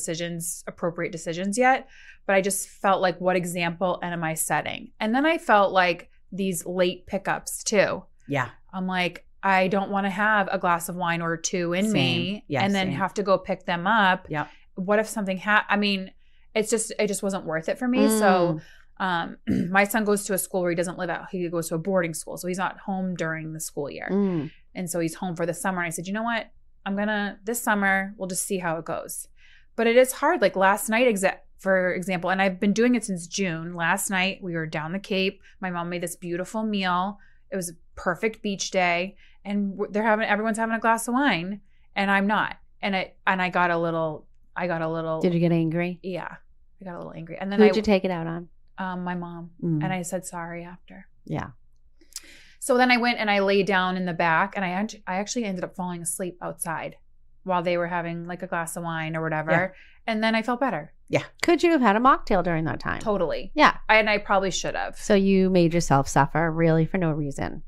appropriate decisions yet. But I just felt like, what example am I setting? And then I felt like these late pickups too. Yeah. I'm like, I don't want to have a glass of wine or two in me and then have to go pick them up. Yeah. What if something I mean, it just wasn't worth it for me. So my son goes to a school where he doesn't live out. He goes to a boarding school. So he's not home during the school year. And so he's home for the summer. And I said, you know what? This summer, we'll just see how it goes. But it is hard. Like last night, for example, and I've been doing it since June. Last night, we were down the Cape. My mom made this beautiful meal. It was a perfect beach day. And everyone's having a glass of wine. And I'm not. And I got a little. Did you get angry? Yeah. I got a little angry. And then Who'd you take it out on? My mom. And I said sorry after. Yeah. So then I went and I laid down in the back, and I actually ended up falling asleep outside while they were having like a glass of wine or whatever. Yeah. And then I felt better. Yeah. Could you have had a mocktail during that time? Totally. Yeah. And I probably should have. So you made yourself suffer really for no reason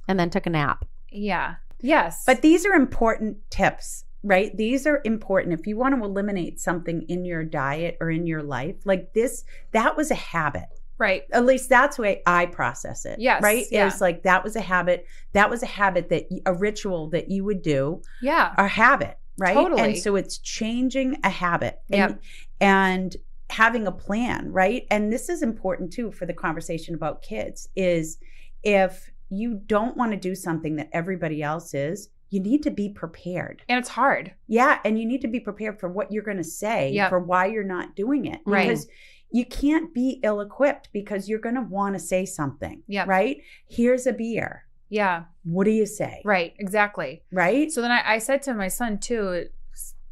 and then took a nap. Yeah. Yes. But these are important tips, right? These are important. If you want to eliminate something in your diet or in your life, like this, that was a habit. Right. At least that's the way I process it. Yes. Right? Yeah. It's like that was a habit. That was a habit a ritual that you would do. Yeah. A habit, right? Totally. And so it's changing a habit. Yep. And having a plan, right? And this is important too for the conversation about kids is if you don't want to do something that everybody else is, you need to be prepared. And it's hard. Yeah. And you need to be prepared for what you're going to say for why you're not doing it. Right. Because you can't be ill-equipped because you're going to want to say something. Yeah. Right? Here's a beer. Yeah. What do you say? Right. Exactly. Right? So then I said to my son too,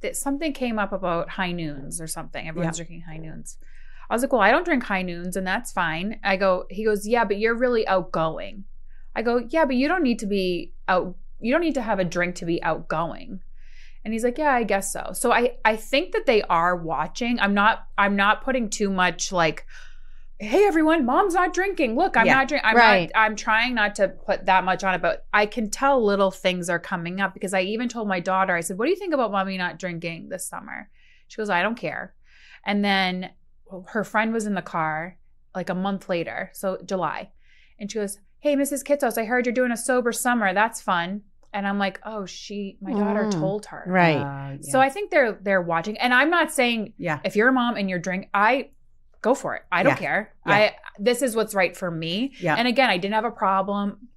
that something came up about high noons or something. Everyone's drinking high noons. I was like, well, I don't drink high noons and that's fine. He goes, yeah, but you're really outgoing. I go, yeah, but you don't need to be you don't need to have a drink to be outgoing. And he's like, yeah, I guess so. So I think that they are watching. I'm not putting too much like, hey everyone, Mom's not drinking. Look, I'm not drinking. I'm trying not to put that much on it, but I can tell little things are coming up because I even told my daughter, I said, what do you think about Mommy not drinking this summer? She goes, I don't care. And then her friend was in the car like a month later, so July. And she goes, hey, Mrs. Kitsos, I heard you're doing a sober summer. That's fun. And I'm like, oh, my daughter told her. Right. So I think they're watching. And I'm not saying if you're a mom and you're drinking, go for it. I don't care. Yeah. This is what's right for me. Yeah. And again, I didn't have a problem.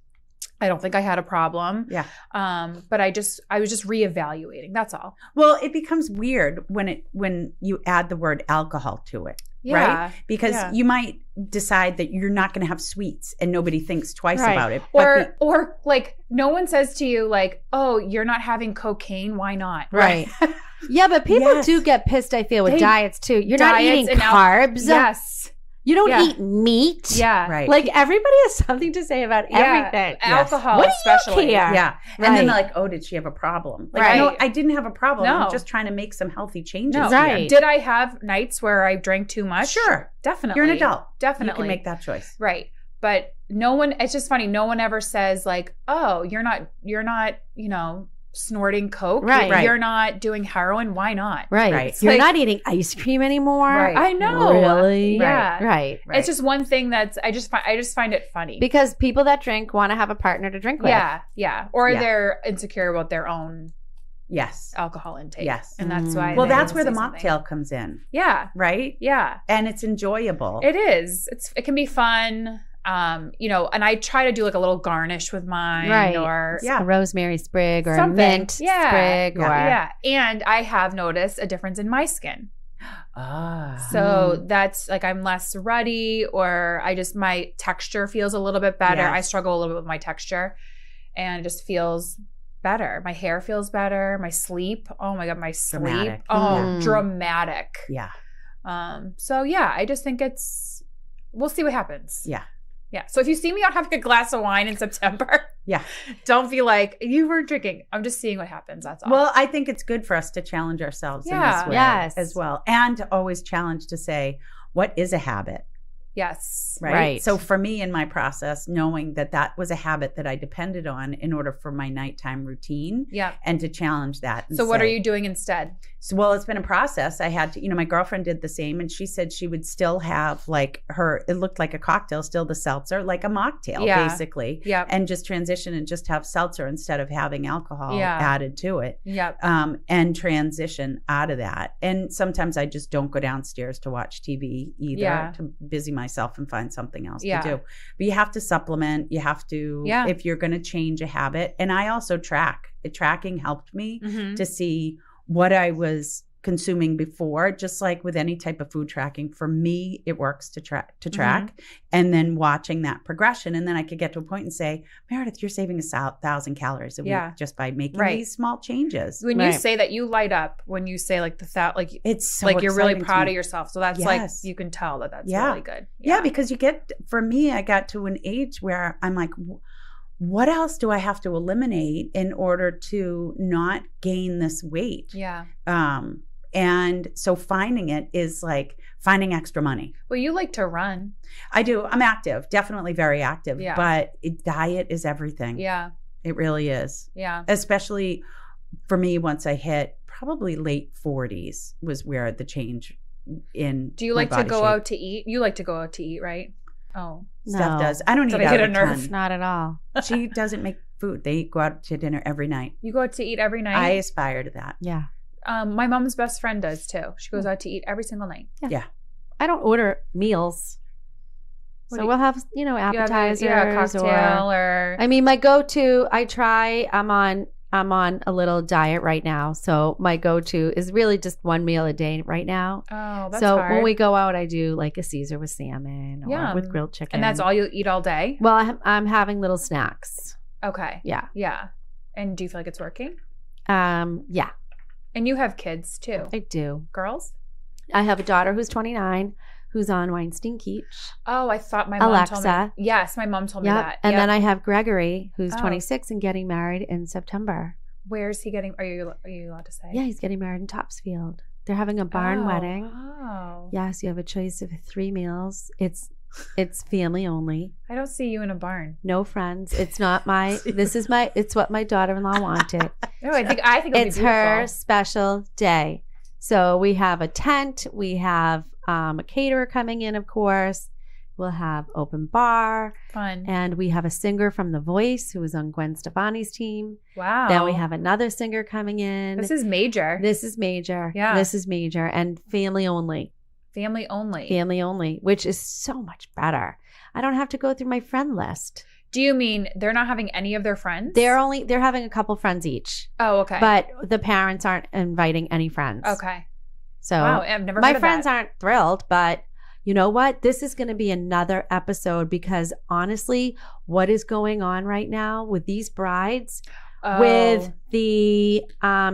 I don't think I had a problem. Yeah. But I was just reevaluating. That's all. Well, it becomes weird when you add the word alcohol to it. Yeah. Right? Because you might decide that you're not going to have sweets and nobody thinks twice about it. Or like no one says to you like, oh, you're not having cocaine. Why not? Right. Yeah, but people do get pissed, I feel, with diets too. You're not eating carbs. Yes. You don't Yeah. eat meat. Yeah. Right. Like everybody has something to say about everything. Alcohol, What do you especially. care? Yeah. And then Right. they're like, oh, did she have a problem? Like, Right. no, I didn't have a problem. No. I'm just trying to make some healthy changes. No. here. Right. Did I have nights where I drank too much? Sure. Definitely. You're an adult. Definitely. You can make that choice. Right. But no one, it's just funny. No one ever says like, oh, you're not, snorting coke. Right. You're not doing heroin. Why not? Right. Right. You're Like- not eating ice cream anymore. Right. I know. Really? Yeah. Right. It's just one thing that's, I just find it funny. Because people that drink want to have a partner to drink with. Yeah. Yeah. Or Yeah. they're insecure about their own Yes. alcohol intake. Yes. And that's why. Well, they that's don't where the say something. mocktail comes in, Yeah. right? Yeah. And it's enjoyable. It is. It can be fun. And I try to do like a little garnish with mine, Right. or Yeah. A rosemary sprig or Something. a mint sprig. Or, yeah. And I have noticed a difference in my skin. Ah. So that's like I'm less ruddy, or my texture feels a little bit better. Yes. I struggle a little bit with my texture, and it just feels better. My hair feels better. My sleep. Oh my God, my sleep. Dramatic. Oh, Mm. dramatic. Yeah. So yeah, I just think we'll see what happens. Yeah. Yeah. So if you see me out having a glass of wine in September, Yeah. don't feel like you were drinking. I'm just seeing what happens. That's all. Well, I think it's good for us to challenge ourselves in Yeah. this way Yes. as well. And to always challenge to say, what is a habit? yes. Right? Right. So for me in my process, knowing that was a habit that I depended on in order for my nighttime routine, Yeah. and to challenge that. And So what are say- you doing instead? So, well, it's been a process. I had to, my girlfriend did the same, and she said she would still have like it looked like a cocktail, still the seltzer, like a mocktail, Yeah. basically. Yep. And just transition and just have seltzer instead of having alcohol Yeah. added to it. Yep. And transition out of that. And sometimes I just don't go downstairs to watch TV either, Yeah. to busy myself and find something else Yeah. to do. But you have to supplement. You have to, Yeah. if you're going to change a habit. And I also track. Tracking helped me Mhm. to see what I was consuming before, just like with any type of food tracking. For me, it works to track, and then watching that progression. And then I could get to a point and say, Meredith, you're saving 1,000 calories a week Yeah. just by making Right. these small changes. When you Right. say that, you light up when you say like It's so like you're really exciting to proud me. of yourself. So that's Yes. like you can tell that's Yeah. really good. Yeah, because for me, I got to an age where I'm like, what else do I have to eliminate in order to not gain this weight? Yeah. And so finding it is like finding extra money. Well, you like to run. I do. I'm active, definitely very active. Yeah. But diet is everything. Yeah. It really is. Yeah. Especially for me, once I hit probably late 40s was where the change in. Do you my like to body go shape. out to eat? You like to go out to eat, right? Oh. Steph No. does. I don't Did eat I out get a a nerve? ton. Not at all. She doesn't make food. They go out to dinner every night. You go out to eat every night? I aspire to that. Yeah. My mom's best friend does too. She goes out to eat every single night. I don't order meals. What So do we'll have, You have appetizers a cocktail or I mean, my go-to, I'm on a little diet right now. So my go-to is really just one meal a day right now. oh, that's So hard. when we go out, I do like a Caesar with salmon or Yum. with grilled chicken. and that's all you eat all day? Well, I'm having little snacks. Okay. Yeah. Yeah. And do you feel like it's working? Yeah, And you have kids too. I do. Girls? I have a daughter who's 29 who's on Weinstein Keach. Oh, I thought my mom told me. Alexa. Yes, my mom told me Yep. that. And Yep. then I have Gregory who's Oh. 26 and getting married in September. Where's he getting? Are you allowed to say? Yeah, he's getting married in Topsfield. They're having a barn wedding. Oh. Yes, you have a choice of 3 meals. It's family only. I don't see you in a barn. No friends. It's not my. It's what my daughter-in-law wanted. No, I think it'll It's be beautiful. her special day. So we have a tent. We have a caterer coming in, of course. We'll have open bar, Fun. and we have a singer from The Voice who is on Gwen Stefani's team. Wow. Then we have another singer coming in. This is major. This is major. Yeah. This is major and family only. Family only. Family only, which is so much better. I don't have to go through my friend list. Do you mean they're not having any of their friends? They're having a couple friends each, Oh, okay. but the parents aren't inviting any friends. okay. So Wow, I've never my heard of friends that. aren't thrilled, but you know what? This is going to be another episode because honestly, what is going on right now with these brides, with the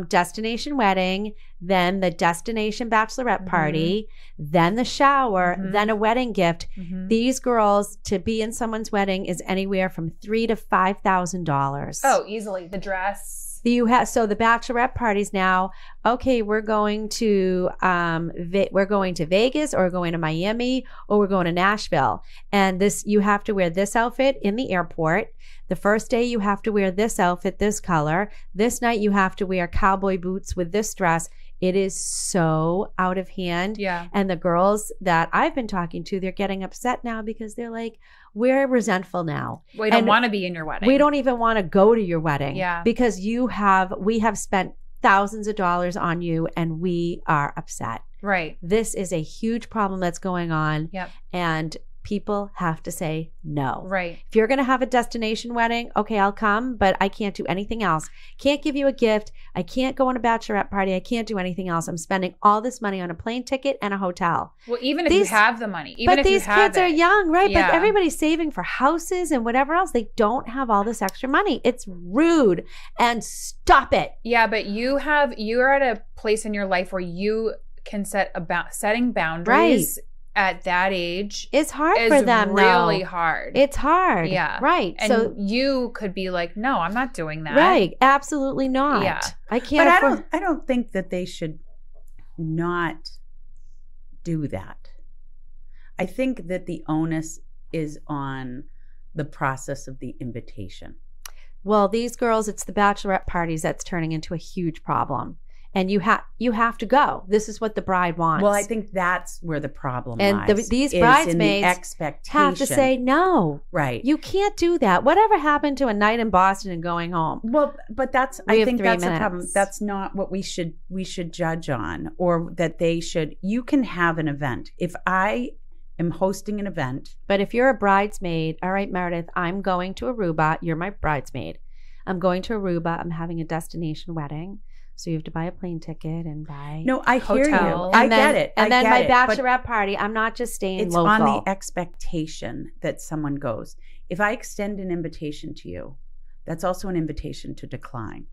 destination wedding, then the destination bachelorette party, then the shower, then a wedding gift. These girls, to be in someone's wedding is anywhere from $3,000 to $5,000. Oh, easily. The dress. So the bachelorette parties now. Okay, we're going to Vegas, or we're going to Miami, or we're going to Nashville, and you have to wear this outfit in the airport. The first day you have to wear this outfit, this color. This night you have to wear cowboy boots with this dress. It is so out of hand. Yeah. And the girls that I've been talking to, they're getting upset now because they're like, we're resentful now. We don't want to be in your wedding. We don't even want to go to your wedding. Yeah. Because we have spent thousands of dollars on you and we are upset. Right. This is a huge problem that's going on. Yep. And people have to say no. Right. If you're going to have a destination wedding, okay, I'll come, but I can't do anything else. Can't give you a gift. I can't go on a bachelorette party. I can't do anything else. I'm spending all this money on a plane ticket and a hotel. Well, even if you have the money, but these kids are young, right? Yeah. But everybody's saving for houses and whatever else. They don't have all this extra money. It's rude, and stop it. Yeah, but you're at a place in your life where you can setting boundaries. Right. At that age, it's hard for them. Really hard. It's hard. Yeah. Right. And so you could be like, no, I'm not doing that. Right. Absolutely not. Yeah. I can't. But I don't think that they should not do that. I think that the onus is on the process of the invitation. Well, these girls, it's the bachelorette parties that's turning into a huge problem. And you have to go. This is what the bride wants. Well, I think that's where the problem and lies. These is bridesmaids in the expectation. have to say no. Right. You can't do that. Whatever happened to a night in Boston and going home? Well, but I think that's the problem. That's not what we should judge on, or that they should. You can have an event. If I am hosting an event. But if you're a bridesmaid, all right, Meredith, I'm going to Aruba. You're my bridesmaid. I'm going to Aruba. I'm having a destination wedding. So you have to buy a plane ticket and buy I hear you. I get it. And then my bachelorette party, I'm not just staying local. It's on the expectation that someone goes. If I extend an invitation to you, that's also an invitation to decline.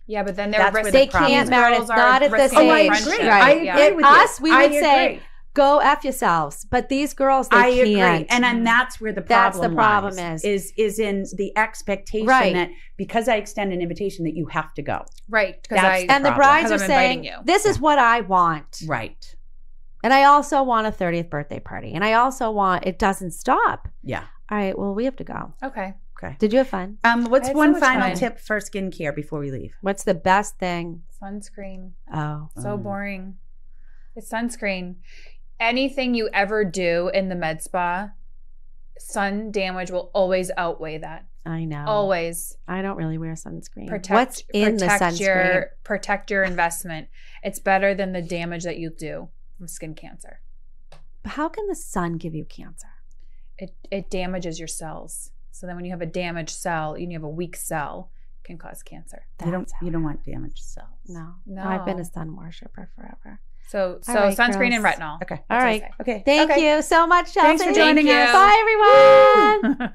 Yeah, but then they can't, Meredith. Not at the same. I agree. Right. I agree with us, you. we would say, go F yourselves. But these girls, they can't. Agree. And that's where the problem is in the expectation that because I extend an invitation that you have to go. Right. And the brides are saying, this is what I want. Right. And I also want a 30th birthday party. And I also want, it doesn't stop. Yeah. All right, well, we have to go. Okay. Did you have fun? What's one final tip for skincare before we leave? What's the best thing? Sunscreen. Oh. So boring. It's sunscreen. Anything you ever do in the med spa, sun damage will always outweigh that. I know. Always. I don't really wear sunscreen. What's in the sunscreen? Protect your investment. It's better than the damage that you do from skin cancer. How can the sun give you cancer? It damages your cells. So then when you have a damaged cell, you have a weak cell, it can cause cancer. You don't want damaged cells. No. I've been a sun worshiper forever. So sunscreen and retinol. Okay. All right. Okay. Thank you so much, Chelsea. Thanks for joining us. Bye, everyone.